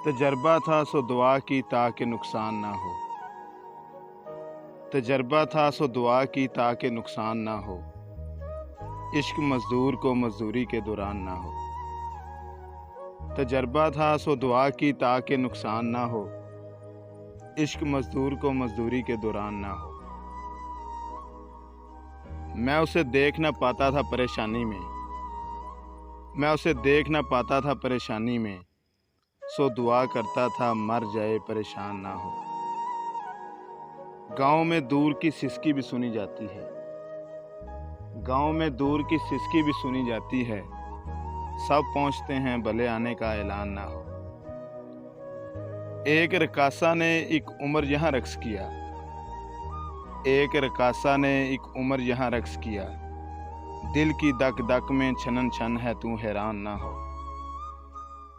तजर्बा था सो दुआ की ताकि नुकसान ना हो। तजर्बा था सो दुआ की ताकि नुकसान ना हो। इश्क मजदूर को मजदूरी के दौरान ना हो। तजर्बा था सो दुआ की ताकि नुकसान ना हो। इश्क मजदूर को मजदूरी के दौरान ना हो। मैं उसे देख न पाता था परेशानी में। मैं उसे देख न पाता था परेशानी में। सो दुआ करता था मर जाए परेशान ना हो। गांव में दूर की सिसकी भी सुनी जाती है। गांव में दूर की सिसकी भी सुनी जाती है। सब पहुंचते हैं भले आने का ऐलान ना हो। एक रकासा ने एक उम्र यहाँ रक्स किया। एक रकासा ने एक उम्र यहाँ रक्स किया। दिल की दक दक में छनन छन है तू हैरान ना हो।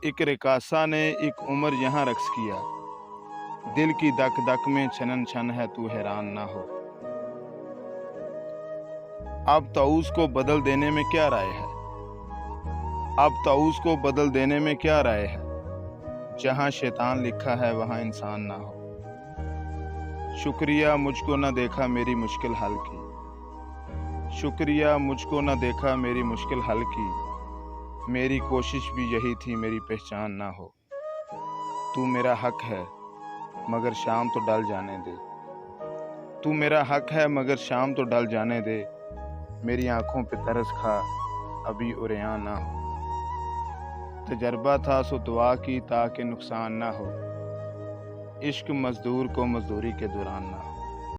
एक रकासा ने एक उम्र यहाँ रक्स किया। दिल की दक दक में छनन छन है तू हैरान ना हो। अब ताऊस को बदल देने में क्या राय है। अब ताऊस को बदल देने में क्या राय है। जहां शैतान लिखा है वहां इंसान ना हो। शुक्रिया मुझको न देखा मेरी मुश्किल हल की। शुक्रिया मुझको न देखा मेरी मुश्किल हल की। मेरी कोशिश भी यही थी मेरी पहचान ना हो। तू मेरा हक है मगर शाम तो डल जाने दे। तू मेरा हक है मगर शाम तो डल जाने दे। मेरी आंखों पे तरस खा अभी उरेयां ना हो। तजर्बा था सो दुआ की ताकि नुकसान ना हो। इश्क मजदूर को मजदूरी के दौरान ना हो।